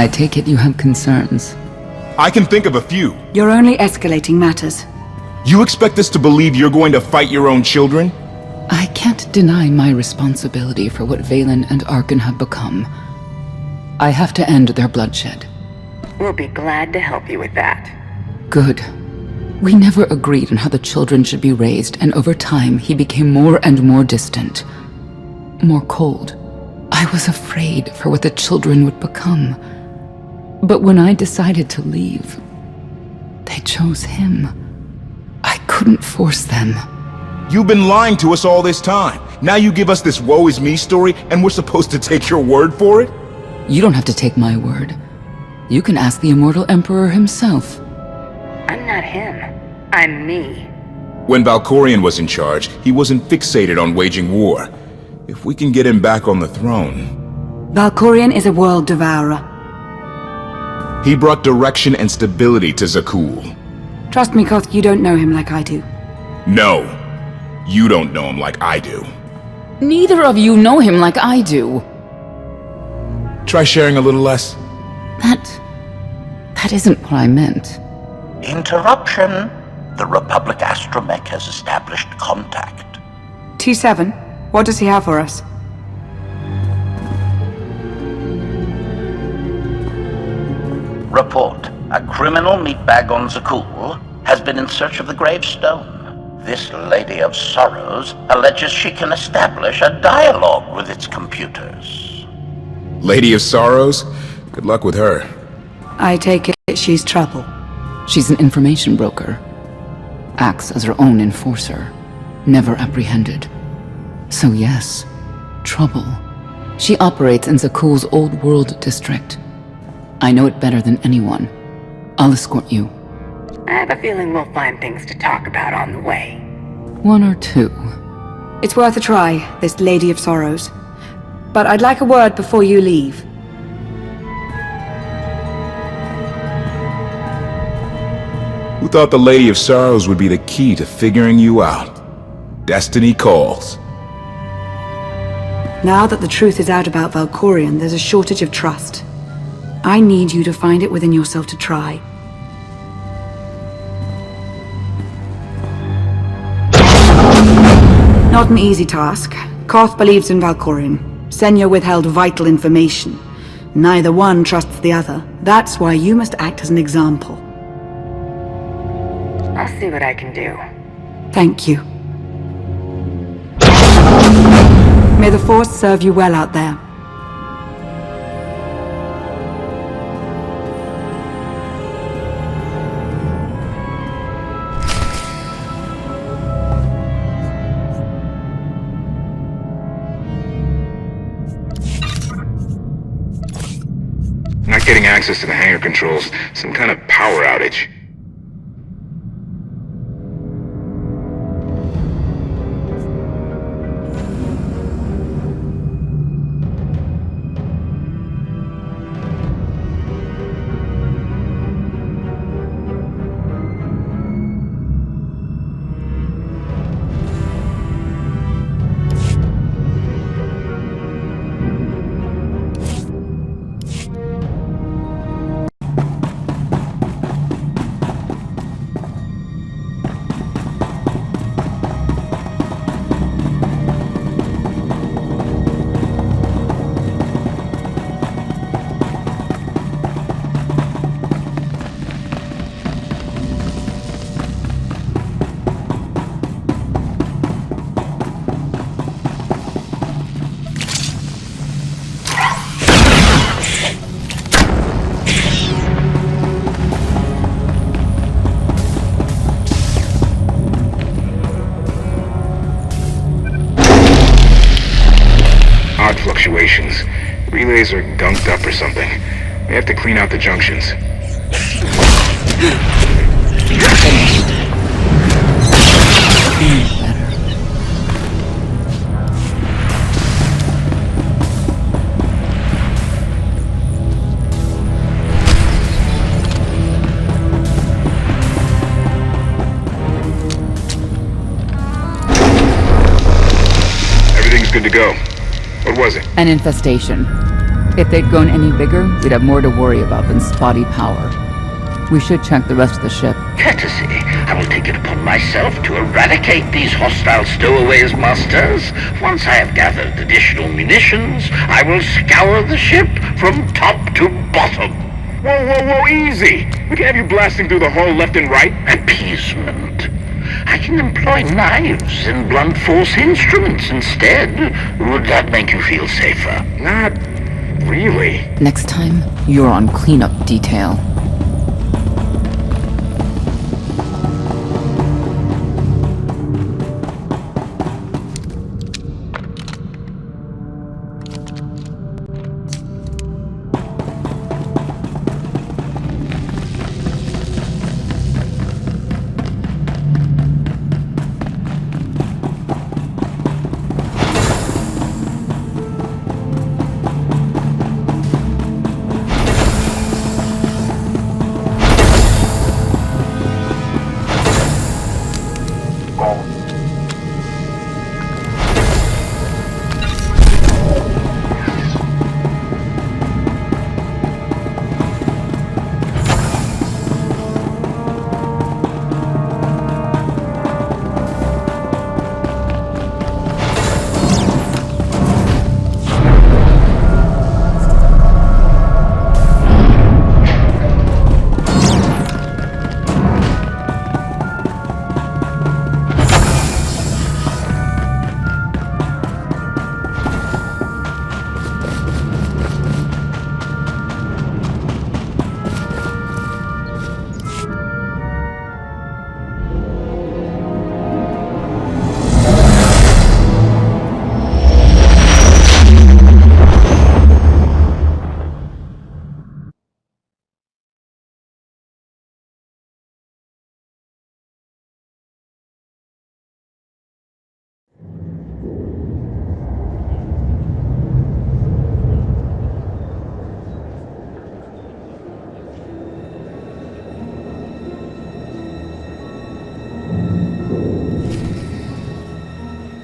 I take it you have concerns. I can think of a few. You're only escalating matters. You expect us to believe you're going to fight your own children? I can't deny my responsibility for what Valen and Arkan have become. I have to end their bloodshed. We'll be glad to help you with that. Good. We never agreed on how the children should be raised, and over time he became more and more distant. More cold. I was afraid for what the children would become. But when I decided to leave, they chose him. I couldn't force them. You've been lying to us all this time. Now you give us this woe is me story, and we're supposed to take your word for it? You don't have to take my word. You can ask the Immortal Emperor himself. I'm not him. I'm me. When Valkorion was in charge, he wasn't fixated on waging war. If we can get him back on the throne... Valkorion is a world devourer. He brought direction and stability to Zakuul. Trust me, Koth, you don't know him like I do. No. You don't know him like I do. Neither of you know him like I do. Try sharing a little less. That isn't what I meant. Interruption. The Republic astromech has established contact. T7, what does he have for us? Report. A criminal meatbag on Zakuul has been in search of the gravestone. This Lady of Sorrows alleges she can establish a dialogue with its computers. Lady of Sorrows? Good luck with her. I take it she's trouble. She's an information broker. Acts as her own enforcer. Never apprehended. So yes, trouble. She operates in Zakuul's Old World district. I know it better than anyone. I'll escort you. I have a feeling we'll find things to talk about on the way. One or two. It's worth a try, this Lady of Sorrows. But I'd like a word before you leave. Who thought the Lady of Sorrows would be the key to figuring you out? Destiny calls. Now that the truth is out about Valkorion, there's a shortage of trust. I need you to find it within yourself to try. Not an easy task. Koth believes in Valkorion. Senya withheld vital information. Neither one trusts the other. That's why you must act as an example. I'll see what I can do. Thank you. May the Force serve you well out there. Not getting access to the hangar controls. Some kind of power outage. Fluctuations. Relays are gunked up or something. We have to clean out the junctions. Everything's good to go. What was it? An infestation. If they'd grown any bigger, we'd have more to worry about than spotty power. We should check the rest of the ship. Courtesy, I will take it upon myself to eradicate these hostile stowaways, masters. Once I have gathered additional munitions, I will scour the ship from top to bottom. Whoa, easy! We can't have you blasting through the hull left and right. Appeasement. I can employ knives and blunt force instruments instead. Would that make you feel safer? Not really. Next time, you're on cleanup detail.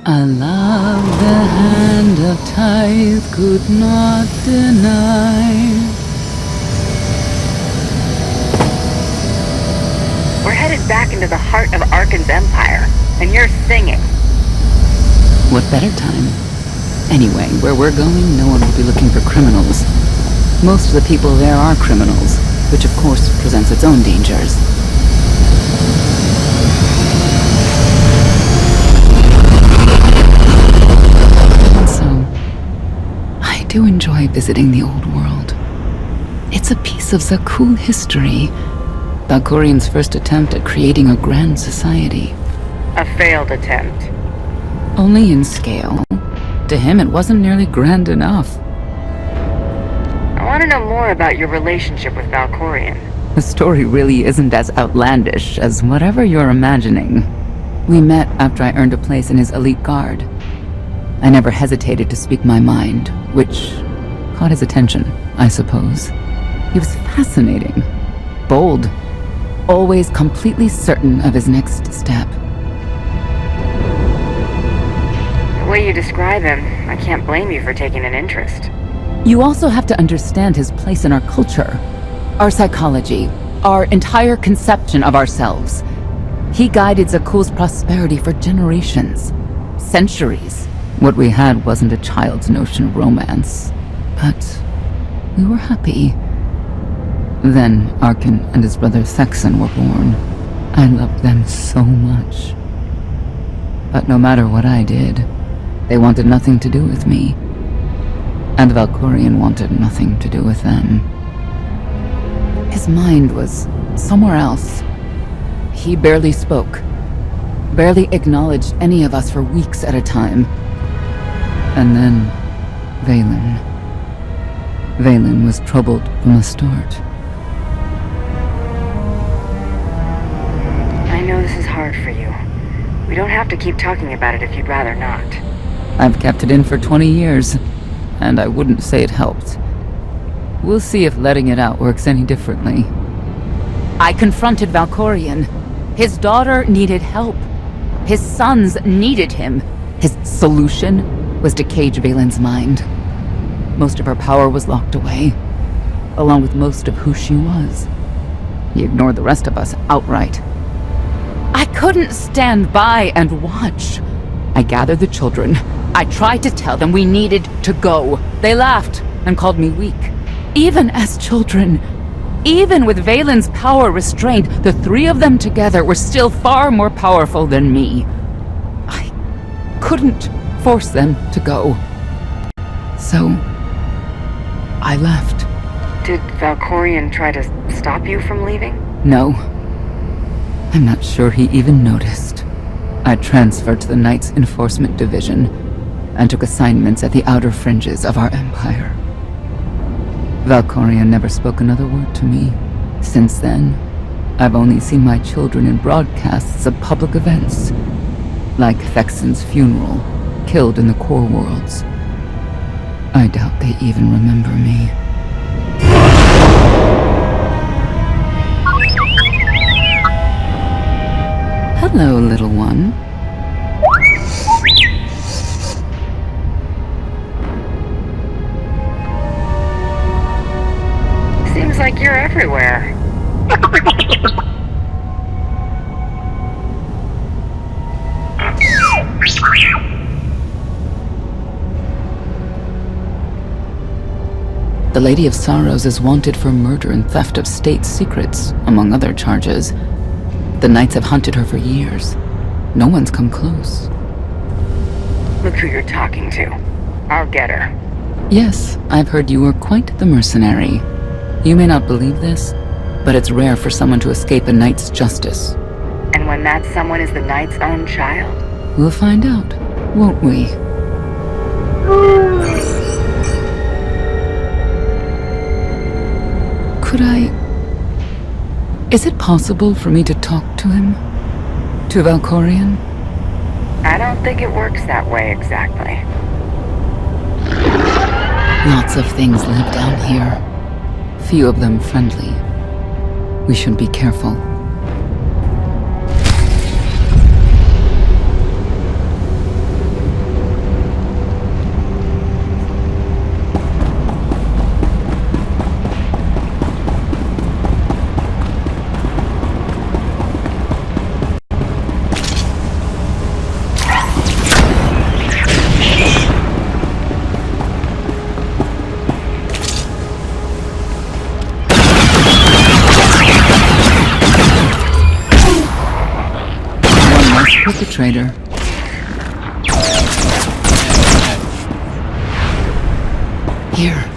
I love the hand of tithe could not deny. We're headed back into the heart of Arkan's empire, and you're singing. What better time? Anyway, where we're going, no one will be looking for criminals. Most of the people there are criminals, which of course presents its own dangers. I do enjoy visiting the old world. It's a piece of Zakuul history. Valkorian's first attempt at creating a grand society. A failed attempt. Only in scale. To him, it wasn't nearly grand enough. I want to know more about your relationship with Valkorian. The story really isn't as outlandish as whatever you're imagining. We met after I earned a place in his elite guard. I never hesitated to speak my mind, which caught his attention, I suppose. He was fascinating, bold, always completely certain of his next step. The way you describe him, I can't blame you for taking an interest. You also have to understand his place in our culture, our psychology, our entire conception of ourselves. He guided Zakuul's prosperity for generations, centuries. What we had wasn't a child's notion of romance, but we were happy. Then Arkan and his brother Thexan were born. I loved them so much. But no matter what I did, they wanted nothing to do with me. And Valkorian wanted nothing to do with them. His mind was somewhere else. He barely spoke, barely acknowledged any of us for weeks at a time. And then, Vaylin. Vaylin was troubled from the start. I know this is hard for you. We don't have to keep talking about it if you'd rather not. I've kept it in for 20 years, and I wouldn't say it helped. We'll see if letting it out works any differently. I confronted Valkorian. His daughter needed help. His sons needed him. His solution was to cage Vaylin's mind. Most of her power was locked away, along with most of who she was. He ignored the rest of us outright. I couldn't stand by and watch. I gathered the children. I tried to tell them we needed to go. They laughed and called me weak. Even as children, even with Valen's power restrained, the three of them together were still far more powerful than me. I couldn't force them to go. So, I left. Did Valkorion try to stop you from leaving? No. I'm not sure he even noticed. I transferred to the Knights Enforcement Division and took assignments at the outer fringes of our empire. Valkorion never spoke another word to me. Since then, I've only seen my children in broadcasts of public events, like Thexen's funeral, killed in the core worlds. I doubt they even remember me. Hello, little one. Seems like you're everywhere. The Lady of Sorrows is wanted for murder and theft of state secrets, among other charges. The Knights have hunted her for years. No one's come close. Look who you're talking to. I'll get her. Yes, I've heard you were quite the mercenary. You may not believe this, but it's rare for someone to escape a knight's justice. And when that someone is the knight's own child? We'll find out, won't we? Could I... Is it possible for me to talk to him? To Valkorion? I don't think it works that way exactly. Lots of things live down here. Few of them friendly. We should be careful. Perpetrator. Here.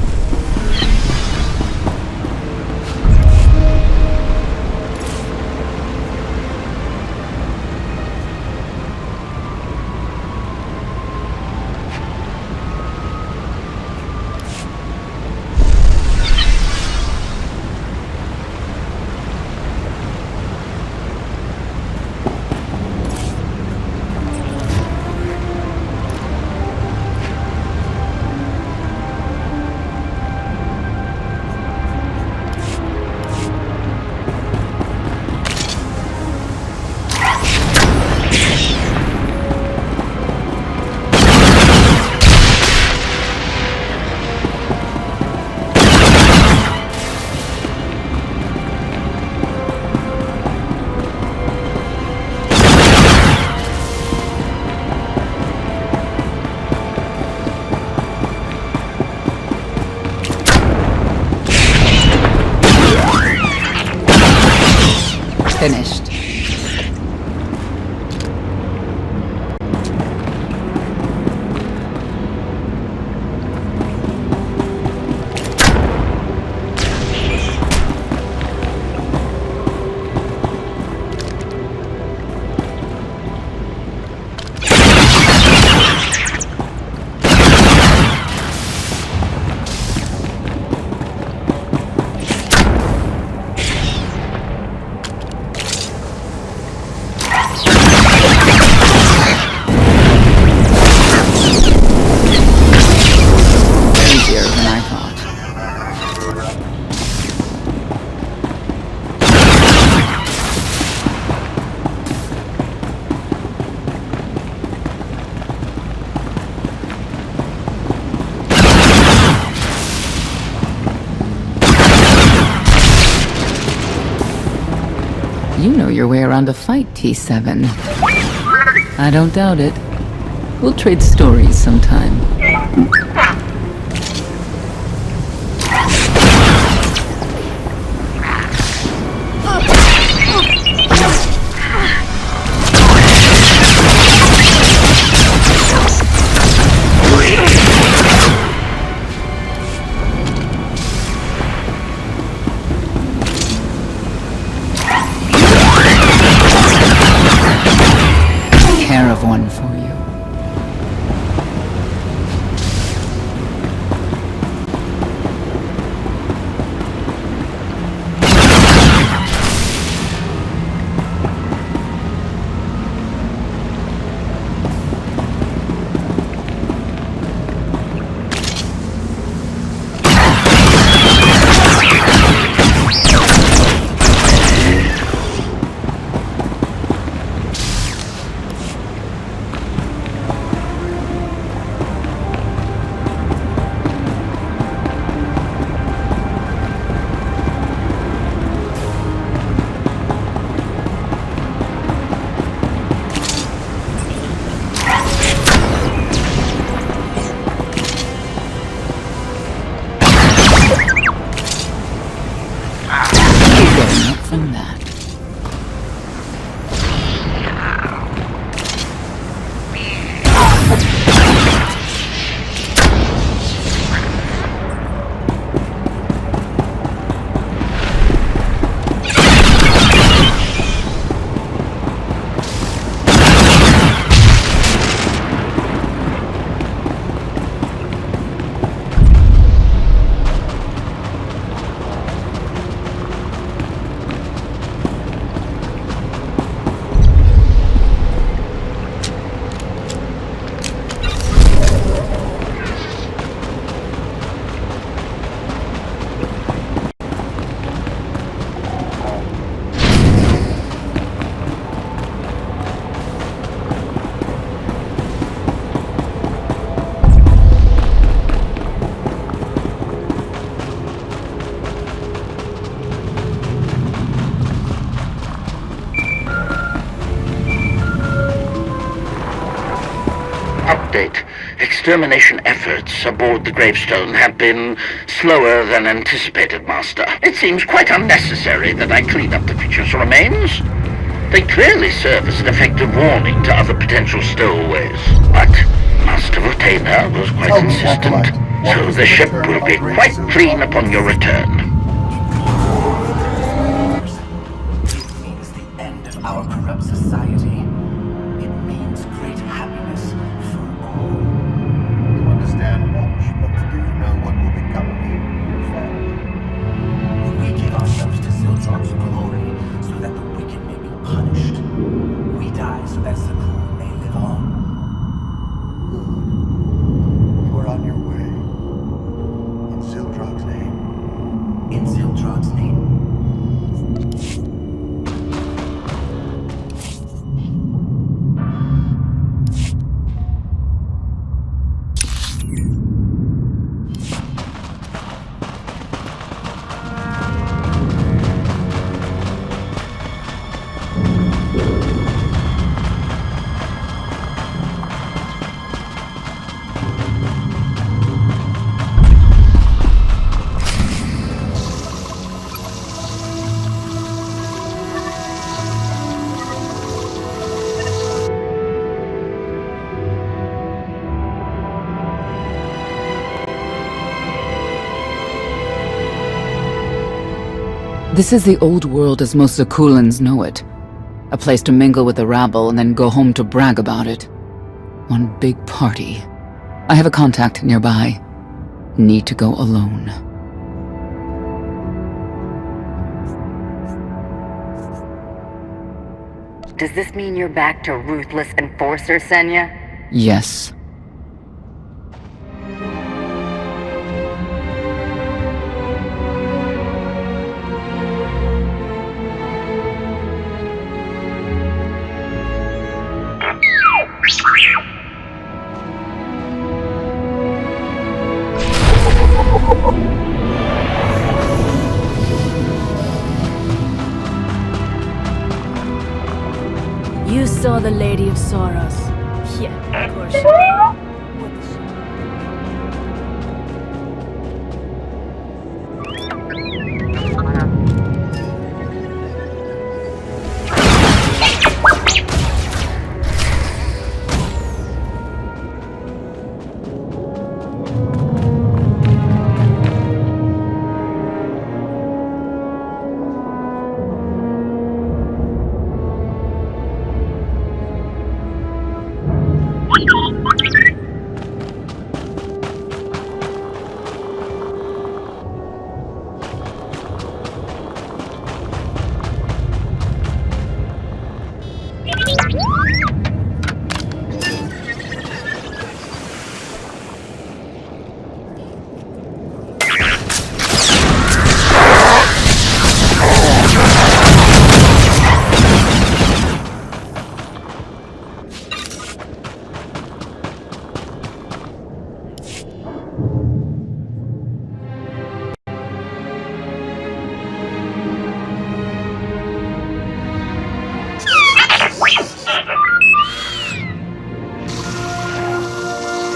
Finished. You know your way around a fight, T7. I don't doubt it. We'll trade stories sometime. Care of one for you. Getting up from that. Update. Extermination efforts aboard the gravestone have been slower than anticipated, Master. It seems quite unnecessary that I clean up the creature's remains. They clearly serve as an effective warning to other potential stowaways. But Master Retainer was quite insistent, so the ship will be quite clean upon your return. It means the end of our corrupt society. It means great happiness for all. You understand much, but do you know what will become of you and your family? We give ourselves to Zildron's glory so that the wicked may be punished. We die so that Zakuul may live on. Good. You are on your way. In Zildron's name. In Zildron's name. This is the old world as most Zakuulans know it. A place to mingle with the rabble and then go home to brag about it. One big party. I have a contact nearby. Need to go alone. Does this mean you're back to ruthless enforcer, Senya? Yes. saw the Lady of Sorrows. Yeah, of course she did. What the shit?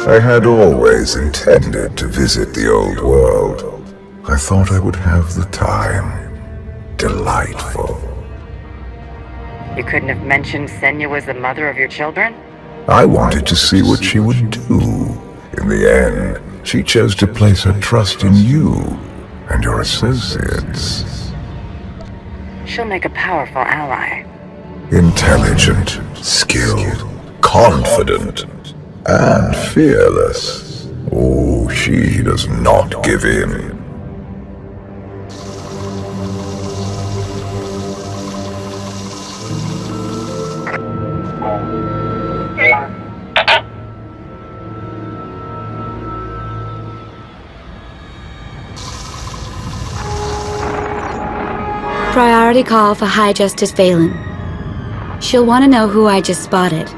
I had always intended to visit the old world. I thought I would have the time. Delightful. You couldn't have mentioned Senya was the mother of your children? I wanted to see what she would do. In the end, she chose to place her trust in you and your associates. She'll make a powerful ally. Intelligent, skilled, confident, and fearless. Oh, she does not give in. Priority call for High Justice Phelan. She'll want to know who I just spotted.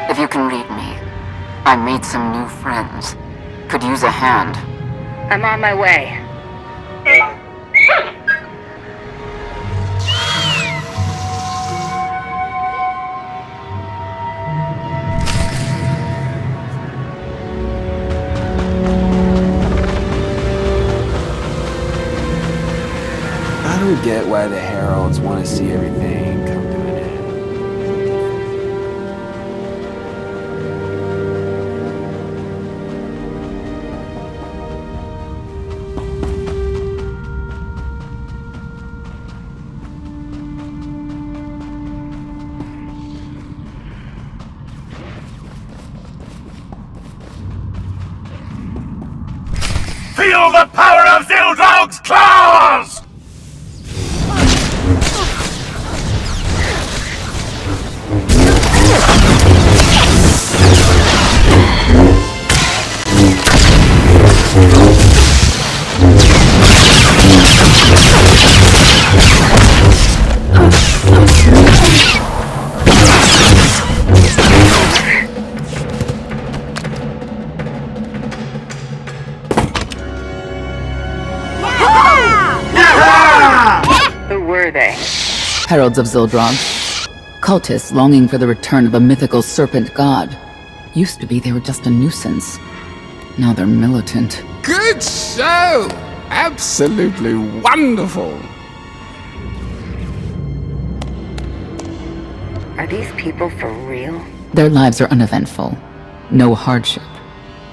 If you can read me, I made some new friends. Could use a hand. I'm on my way. I don't get why the Heralds want to see everything come to an end. Feel the power of Zildrog's claws! Who were they? Heralds of Zildrog. Cultists longing for the return of a mythical serpent god. Used to be they were just a nuisance. Now they're militant. Good show! Absolutely wonderful! Are these people for real? Their lives are uneventful. No hardship.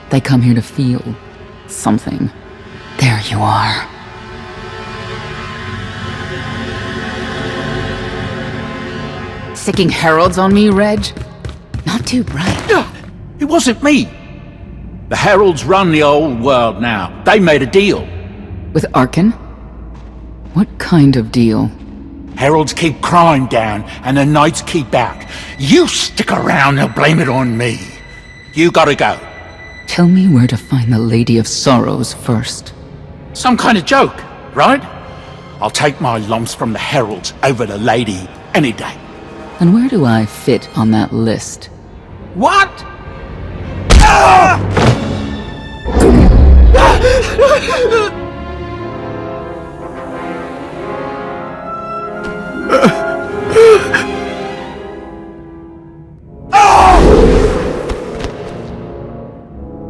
They come here to feel something. There you are. Sicking heralds on me, Reg? Not too bright. It wasn't me. The heralds run the old world now. They made a deal. With Arkan? What kind of deal? Heralds keep crime down, and the knights keep back. You stick around, they'll blame it on me. You gotta go. Tell me where to find the Lady of Sorrows first. Some kind of joke, right? I'll take my lumps from the heralds over the lady any day. And where do I fit on that list? What?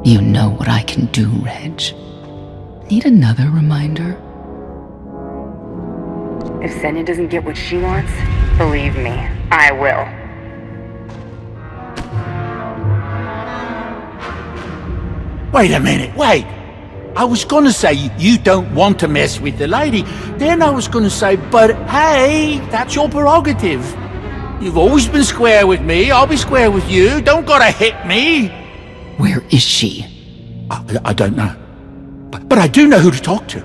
You know what I can do, Reg. Need another reminder? If Senya doesn't get what she wants, believe me, I will. Wait a minute, wait. I was gonna say you don't want to mess with the lady. Then I was gonna say, but hey, that's your prerogative. You've always been square with me, I'll be square with you. Don't gotta hit me. Where is she? I don't know. But I do know who to talk to.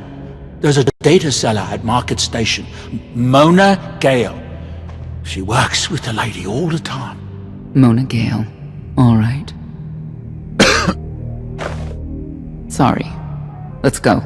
There's a data seller at Market Station, Mona Gale. She works with the lady all the time. Mona Gale. All right. Sorry. Let's go.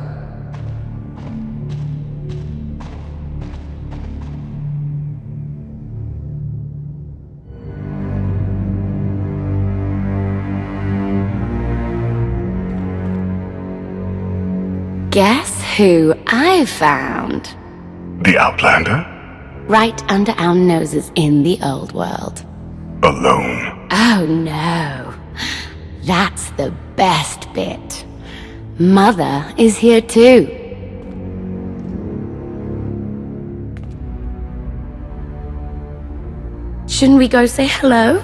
Guess who I found? The Outlander? Right under our noses in the old world. Alone? Oh no. That's the best bit. Mother is here too. Shouldn't we go say hello?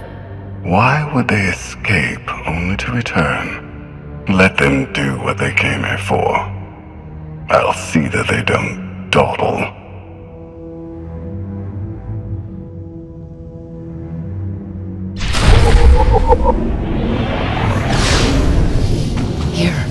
Why would they escape only to return? Let them do what they came here for. I'll see that they don't dawdle. Here.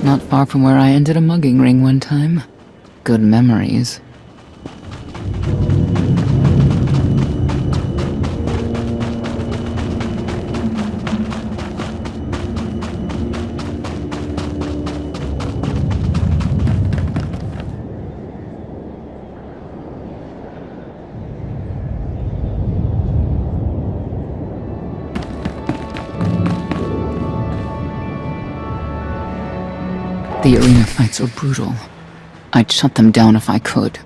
Not far from where I ended a mugging ring one time. Good memories. The arena fights are brutal. I'd shut them down if I could.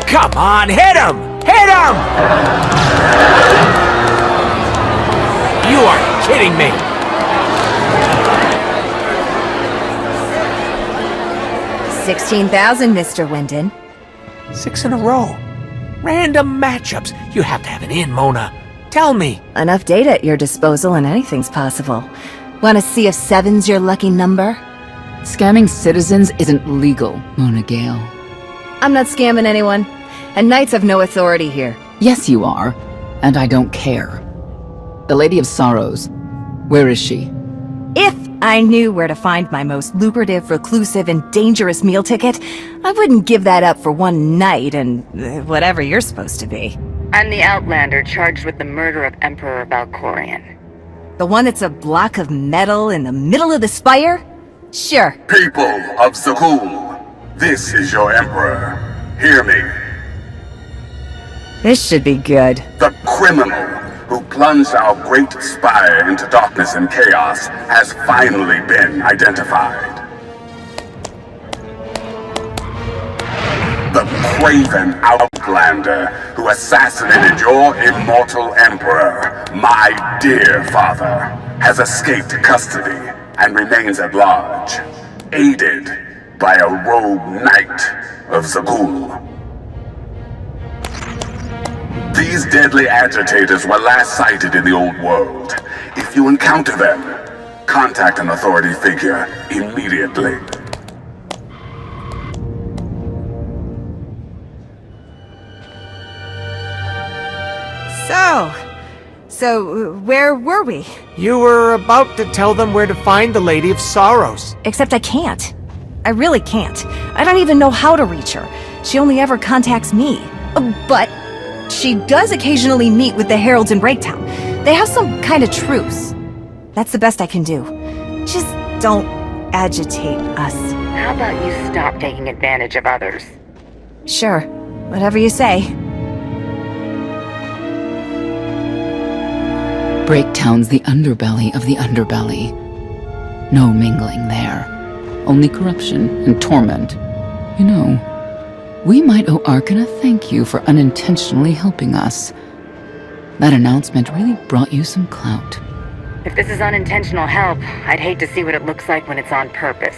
Come on, hit him! Hit him! You are kidding me! $16,000, Mr. Wyndon. 6 in a row. Random matchups. You have to have an in, Mona. Tell me. Enough data at your disposal and anything's possible. Want to see if 7's your lucky number? Scamming citizens isn't legal, Mona Gale. I'm not scamming anyone. And Knights have no authority here. Yes, you are. And I don't care. The Lady of Sorrows. Where is she? If I knew where to find my most lucrative, reclusive, and dangerous meal ticket, I wouldn't give that up for one night and whatever you're supposed to be. I'm the Outlander charged with the murder of Emperor Valkorion. The one that's a block of metal in the middle of the spire? Sure. People of Zakuul, this is your Emperor. Hear me. This should be good. The criminal who plunged our great spire into darkness and chaos has finally been identified. The craven Outlander who assassinated your immortal Emperor, my dear father, has escaped custody and remains at large, aided by a rogue knight of Zakuul. These deadly agitators were last sighted in the old world. If you encounter them, contact an authority figure immediately. So where were we? You were about to tell them where to find the Lady of Sorrows. Except I can't. I really can't. I don't even know how to reach her. She only ever contacts me. But she does occasionally meet with the Heralds in Breaktown. They have some kind of truce. That's the best I can do. Just don't agitate us. How about you stop taking advantage of others? Sure. Whatever you say. Breaktown's the underbelly of the underbelly. No mingling there. Only corruption and torment. You know, we might owe Arkan a thank you for unintentionally helping us. That announcement really brought you some clout. If this is unintentional help, I'd hate to see what it looks like when it's on purpose.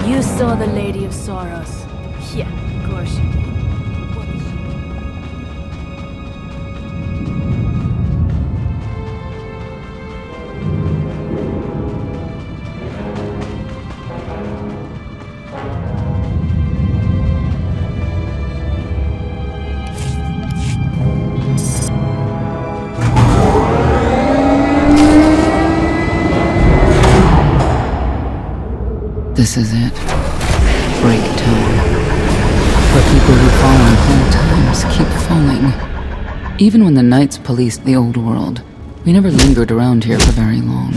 You saw the Lady of Sorrows. Yeah, of course you did. What is she? This is it. Breaktown. Where people who fall in hard times keep falling. Even when the Knights policed the old world, we never lingered around here for very long.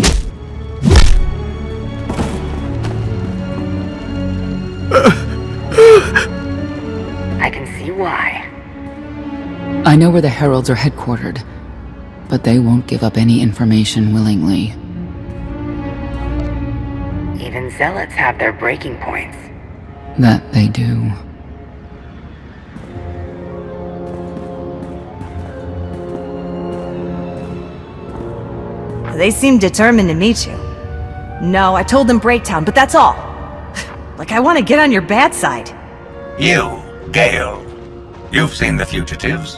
I can see why. I know where the Heralds are headquartered, but they won't give up any information willingly. Even Zealots have their breaking points. That they do. They seem determined to meet you. No, I told them Breaktown, but that's all. Like I want to get on your bad side. You, Gale. You've seen the fugitives?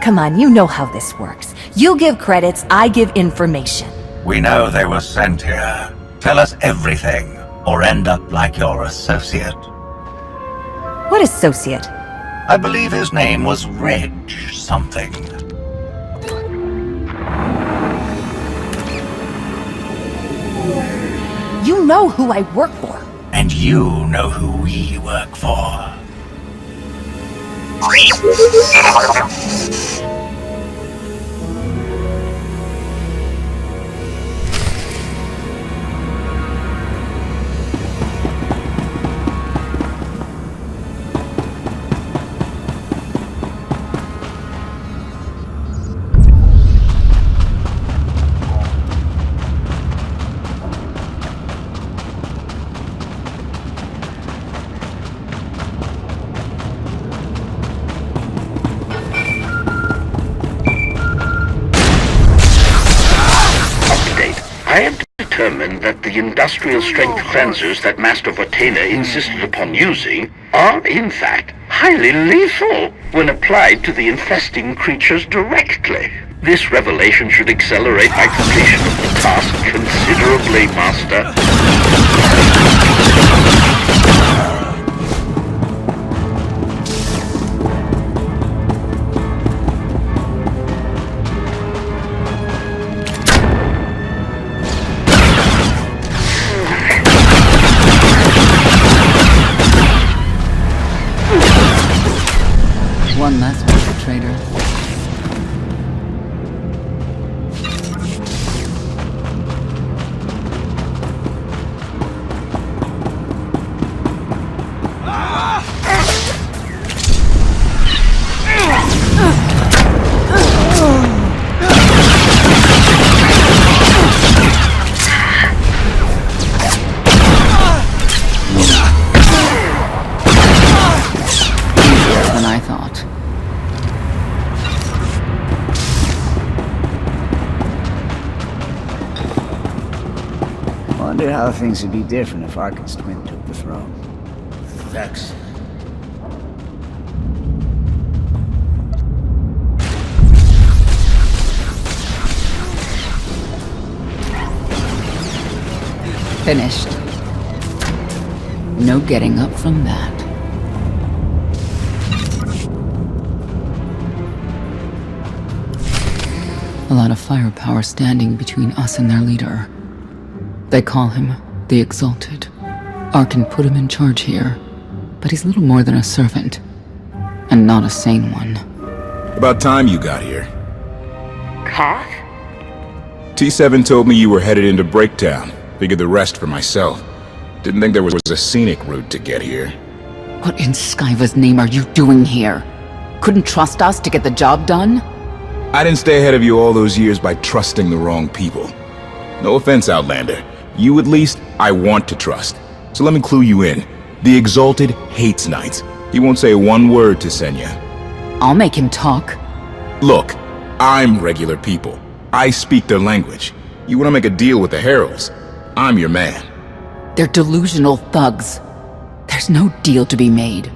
Come on, you know how this works. You give credits, I give information. We know they were sent here. Tell us everything, or end up like your associate. What associate? I believe his name was Reg something. You know who I work for. And you know who we work for. I have determined that the industrial-strength cleansers that Master Vortena insisted upon using are, in fact, highly lethal when applied to the infesting creatures directly. This revelation should accelerate my completion of the task considerably, Master. One less perpetrator. Easier than I thought. Wonder how things would be different if Arkin's twin took the throne. Vex. Finished. No getting up from that. A lot of firepower standing between us and their leader. They call him the Exalted. Arkin put him in charge here, but he's little more than a servant, and not a sane one. About time you got here. Koth? T7 told me you were headed into Breaktown. Figured the rest for myself. Didn't think there was a scenic route to get here. What in Skyva's name are you doing here? Couldn't trust us to get the job done? I didn't stay ahead of you all those years by trusting the wrong people. No offense, Outlander. You at least, I want to trust. So let me clue you in. The Exalted hates Knights. He won't say one word to Senya. I'll make him talk. Look, I'm regular people. I speak their language. You want to make a deal with the Heralds? I'm your man. They're delusional thugs. There's no deal to be made.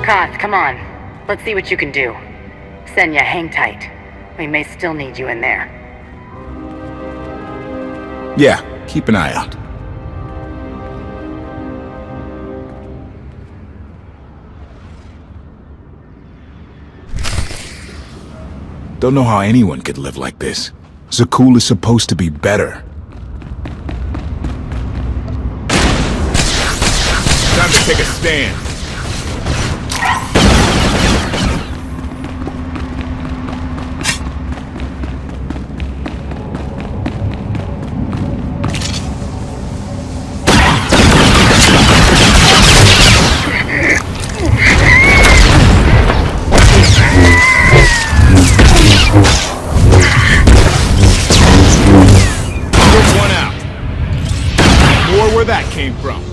Koth, come on. Let's see what you can do. Senya, hang tight. We may still need you in there. Yeah, keep an eye out. Don't know how anyone could live like this. Zakuul is supposed to be better. Time to take a stand. Where that came from.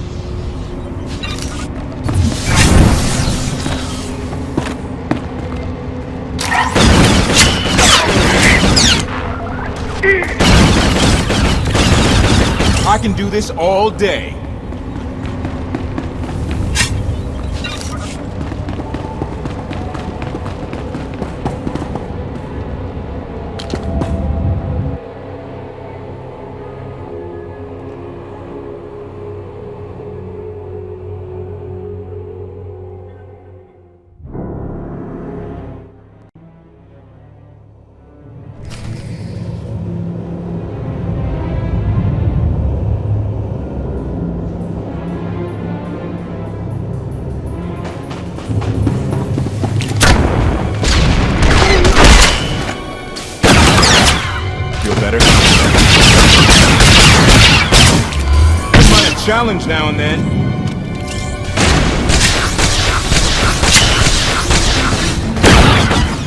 can do this all day. Challenge now and then.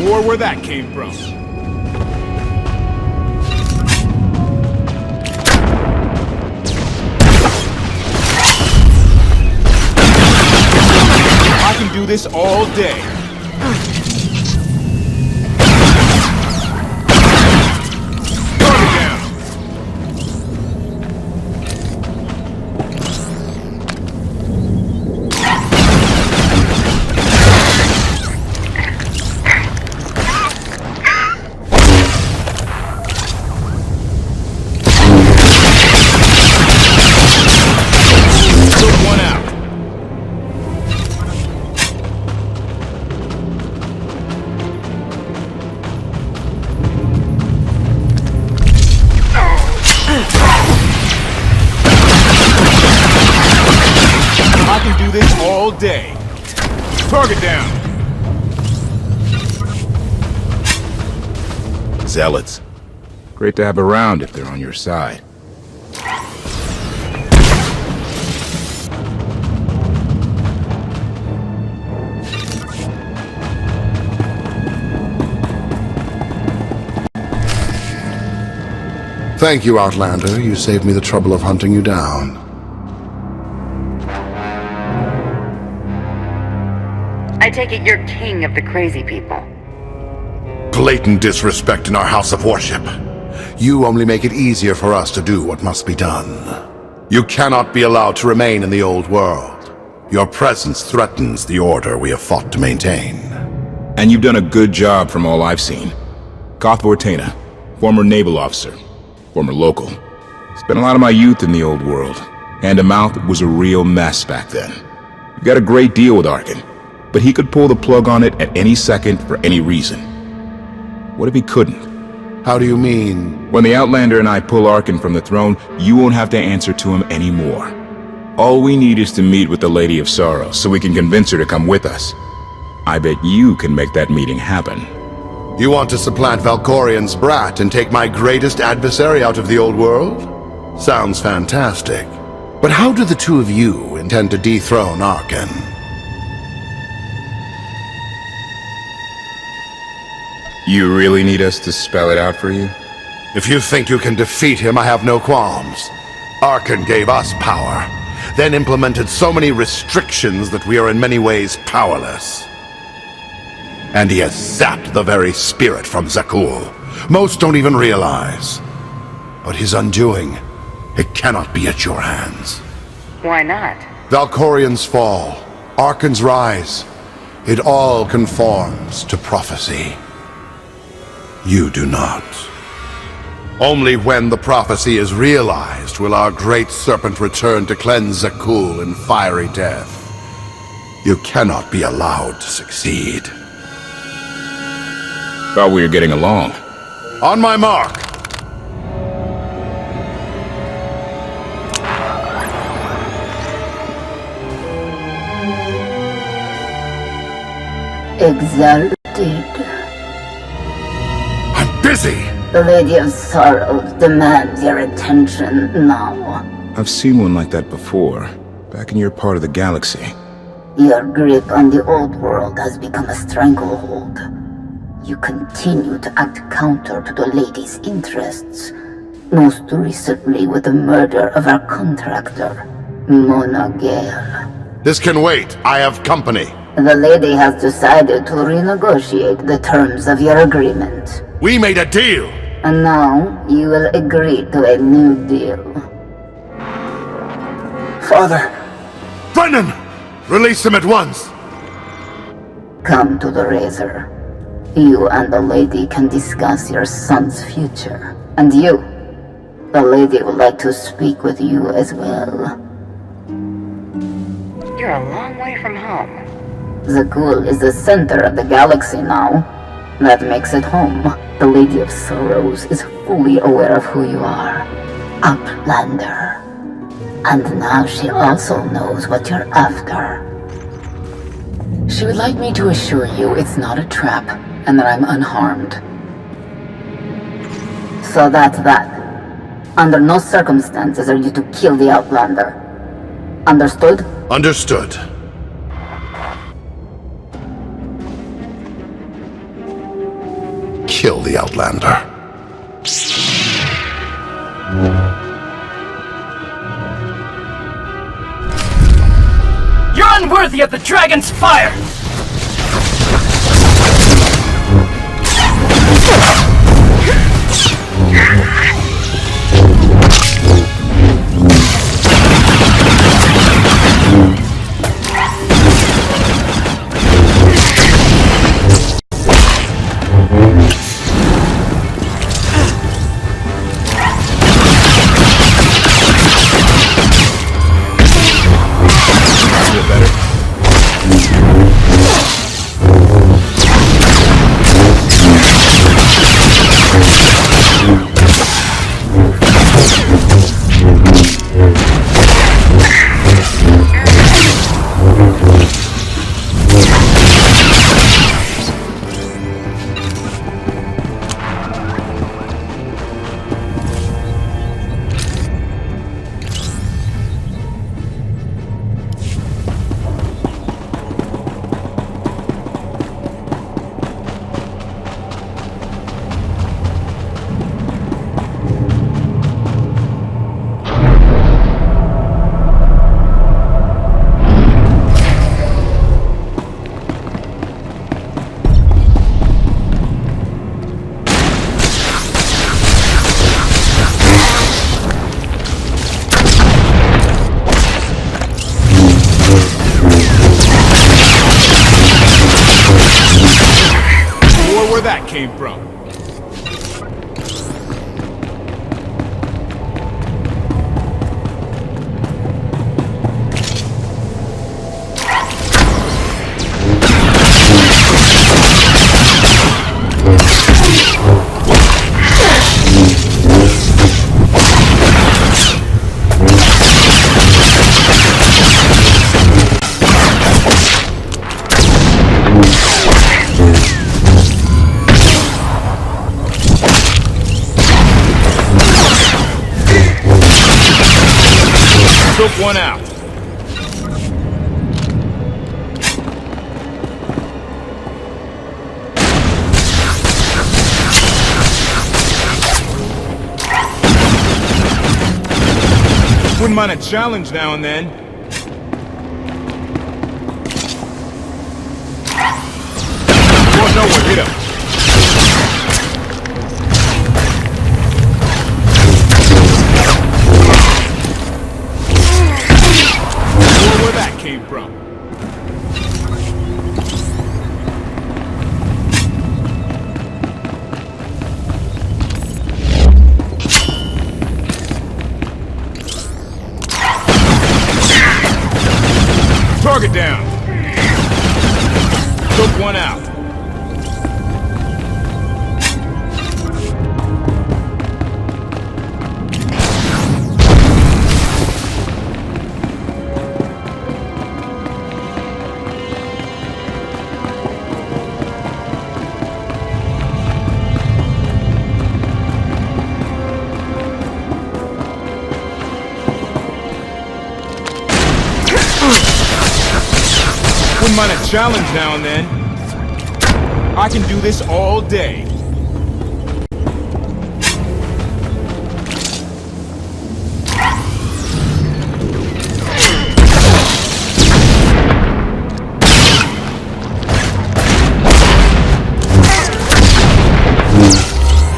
More where that came from. I can do this all day. Day. Target down. Zealots. Great to have around if they're on your side. Thank you, Outlander. You saved me the trouble of hunting you down. I take it you're king of the crazy people. Blatant disrespect in our house of worship. You only make it easier for us to do what must be done. You cannot be allowed to remain in the old world. Your presence threatens the order we have fought to maintain. And you've done a good job from all I've seen. Koth Vortena, former naval officer, former local. Spent a lot of my youth in the old world. Hand-to-mouth was a real mess back then. You got a great deal with Arkan. But he could pull the plug on it at any second for any reason. What if he couldn't? How do you mean? When the Outlander and I pull Arkan from the throne, you won't have to answer to him anymore. All we need is to meet with the Lady of Sorrow so we can convince her to come with us. I bet you can make that meeting happen. You want to supplant Valkorian's brat and take my greatest adversary out of the old world? Sounds fantastic. But how do the two of you intend to dethrone Arkan? You really need us to spell it out for you? If you think you can defeat him, I have no qualms. Arkan gave us power, then implemented so many restrictions that we are in many ways powerless. And he has zapped the very spirit from Zakuul. Most don't even realize. But his undoing, it cannot be at your hands. Why not? Valkorian's fall, Arkan's rise, it all conforms to prophecy. You do not. Only when the prophecy is realized will our great serpent return to cleanse Zakuul in fiery death. You cannot be allowed to succeed. Thought we were getting along. On my mark! Exalted. I'm busy! The Lady of Sorrows demands your attention now. I've seen one like that before, back in your part of the galaxy. Your grip on the old world has become a stranglehold. You continue to act counter to the Lady's interests, most recently with the murder of our contractor, Mona Gale. This can wait. I have company. The Lady has decided to renegotiate the terms of your agreement. We made a deal! And now, you will agree to a new deal. Father! Brennan! Release him at once! Come to the Razor. You and the lady can discuss your son's future. And you, the lady would like to speak with you as well. You're a long way from home. Zakuul is the center of the galaxy now. That makes it home. The Lady of Sorrows is fully aware of who you are. Outlander. And now she also knows what you're after. She would like me to assure you it's not a trap, and that I'm unharmed. So that's that. Under no circumstances are you to kill the Outlander. Understood? Understood. Kill the Outlander. You're unworthy of the dragon's fire! Came from. Took one out. Wouldn't mind a challenge now and then. Going nowhere, hit him. Where that came from. Target down. Took one out. Wouldn't mind a challenge now and then. I can do this all day.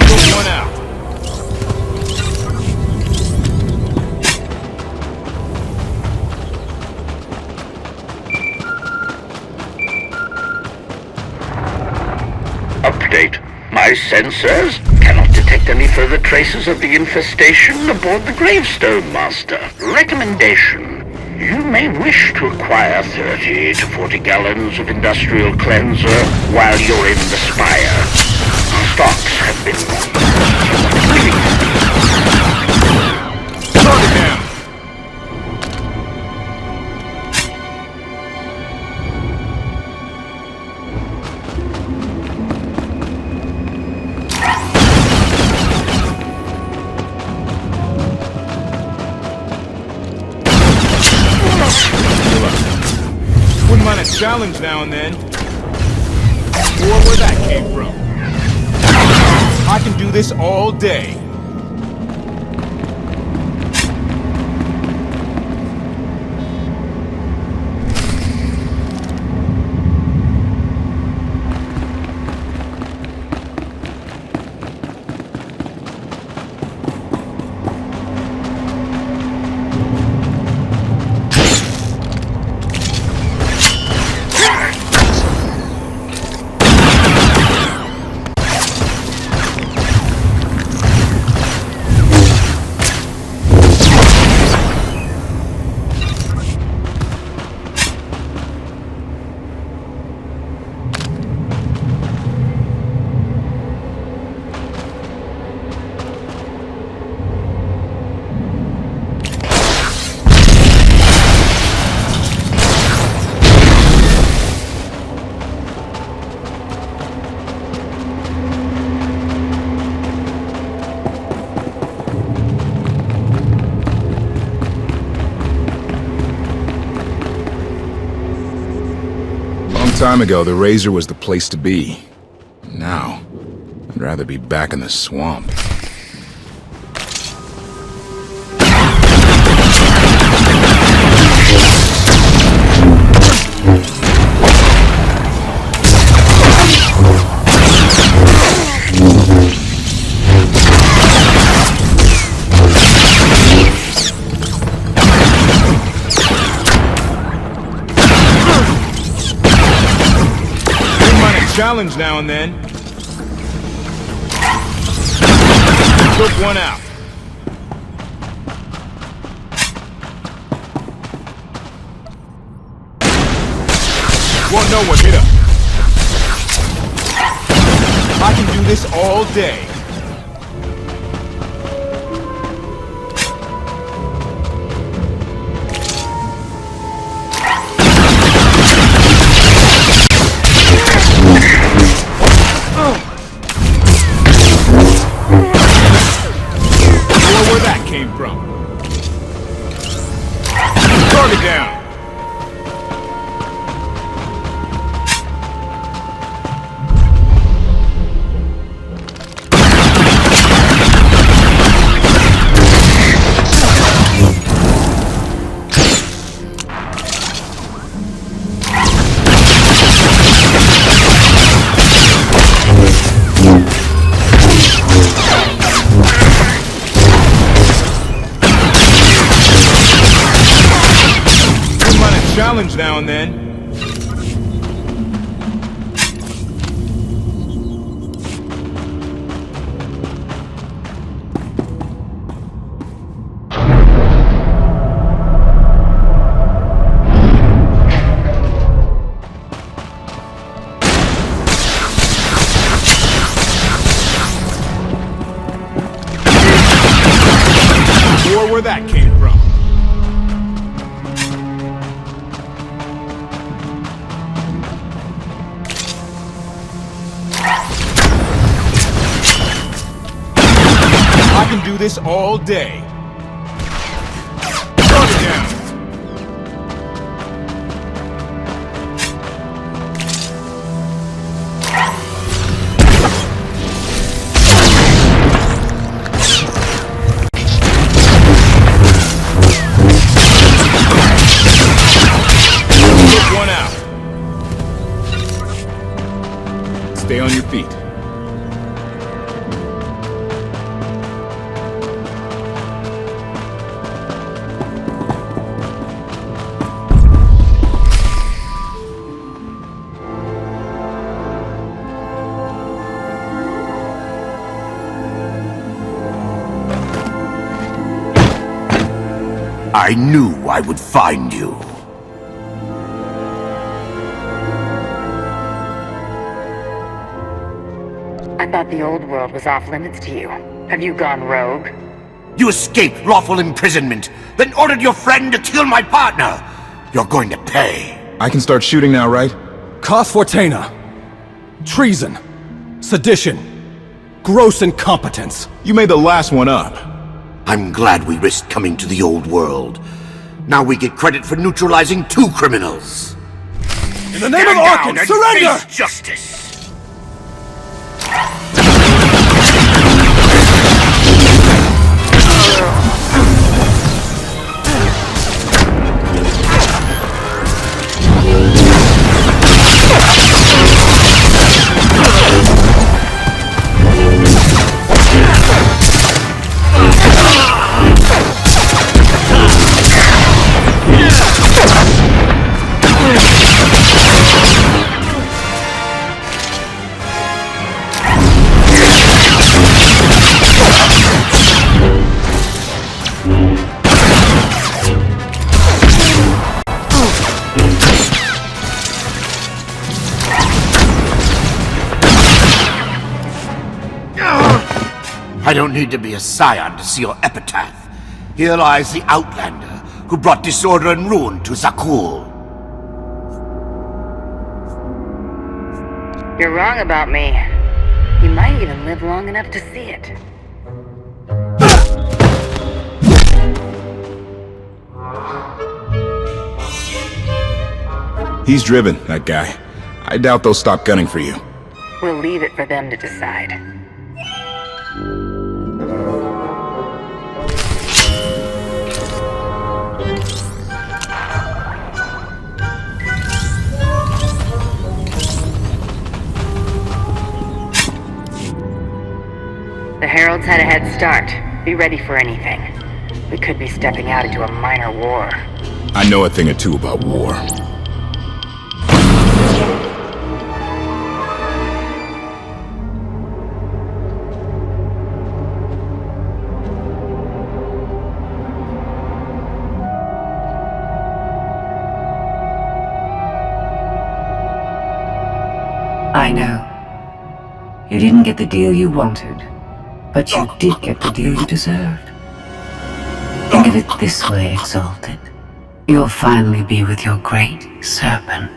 Took one out. sensors cannot detect any further traces of the infestation aboard the Gravestone, Master. Recommendation. You may wish to acquire 30 to 40 gallons of industrial cleanser while you're in the spire. Our stocks have been... Target down! Wouldn't mind a challenge now and then. Or where that came from. I can do this all day. Time ago, the Razor was the place to be. Now, I'd rather be back in the swamp. Challenge now and then. Took one out. Won't know what hit him. I can do this all day. Target down! Challenge now and then. Or where that came from. I can do this all day. Target down. Took one out. Stay on your feet. I knew I would find you. I thought the old world was off limits to you. Have you gone rogue? You escaped lawful imprisonment, then ordered your friend to kill my partner. You're going to pay. I can start shooting now, right? Koth Fortena. Treason. Sedition. Gross incompetence. You made the last one up. I'm glad we risked coming to the old world. Now we get credit for neutralizing 2 criminals. In the name of Arkan, surrender! Face justice! I don't need to be a scion to see your epitaph. Here lies the Outlander, who brought disorder and ruin to Zakuul. You're wrong about me. You might even live long enough to see it. He's driven, that guy. I doubt they'll stop gunning for you. We'll leave it for them to decide. The Heralds had a head start. Be ready for anything. We could be stepping out into a minor war. I know a thing or two about war. I know. You didn't get the deal you wanted, but you did get the deal you deserved. Think of it this way, Exalted. You'll finally be with your great serpent.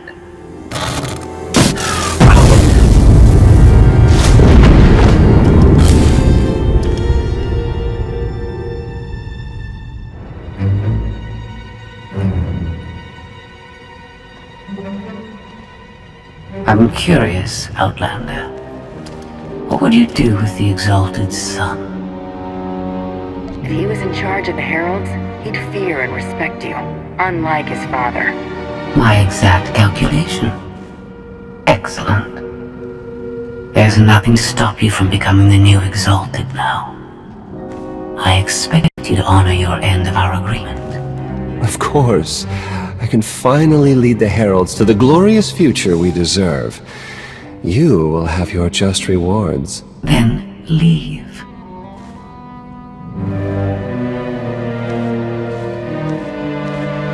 I'm curious, Outlander. What would you do with the Exalted Son? If he was in charge of the Heralds, he'd fear and respect you, unlike his father. My exact calculation. Excellent. There's nothing to stop you from becoming the new Exalted now. I expect you to honor your end of our agreement. Of course. I can finally lead the Heralds to the glorious future we deserve. You will have your just rewards. Then leave.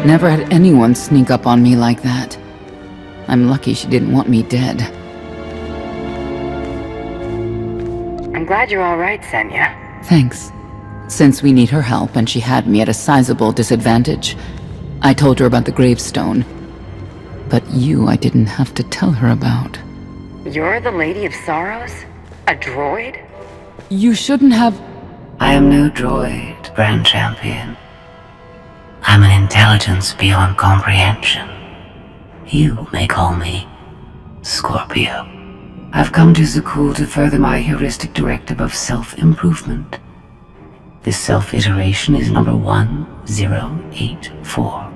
Never had anyone sneak up on me like that. I'm lucky she didn't want me dead. I'm glad you're all right, Senya. Thanks. Since we need her help and she had me at a sizable disadvantage, I told her about the gravestone. But you I didn't have to tell her about. You're the Lady of Sorrows? A droid? You shouldn't have... I am no droid, Grand Champion. I'm an intelligence beyond comprehension. You may call me Scorpio. I've come to Zakuul to further my heuristic directive of self-improvement. This self-iteration is number 1084.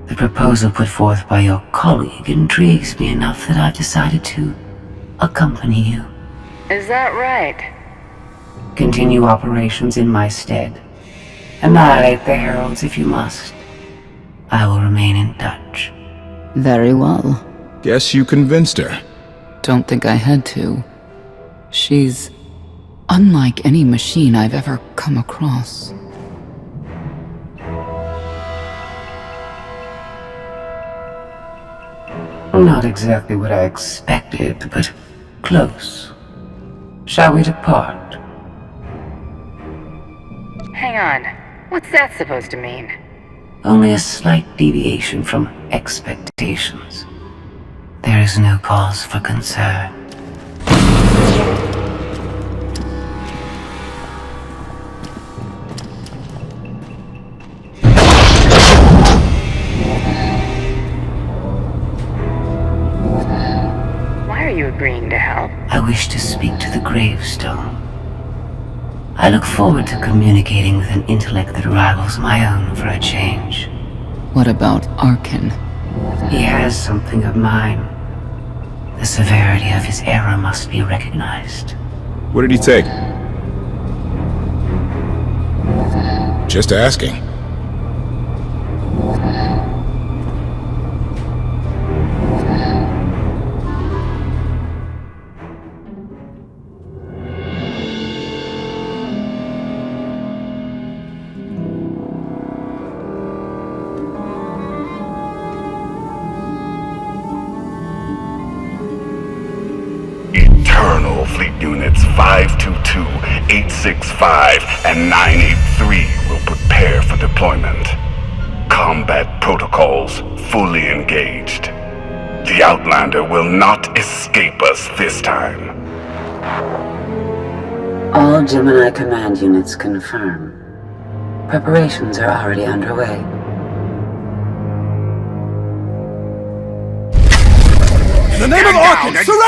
The proposal put forth by your colleague intrigues me enough that I've decided to accompany you. Is that right? Continue operations in my stead. Annihilate the Heralds if you must. I will remain in touch. Very well. Guess you convinced her. Don't think I had to. She's unlike any machine I've ever come across. Not exactly what I expected, but close. Shall we depart? Hang on. What's that supposed to mean? Only a slight deviation from expectations. There is no cause for concern. Why are you agreeing to help? I wish to speak to the gravestone. I look forward to communicating with an intellect that rivals my own for a change. What about Arkin? He has something of mine. The severity of his error must be recognized. What did he take? Just asking. Eternal Fleet Units 522, 865, and 983 will prepare for deployment. Combat protocols fully engaged. The Outlander will not escape us this time. All Gemini command units confirm. Preparations are already underway. In the name of Arkin, surrender!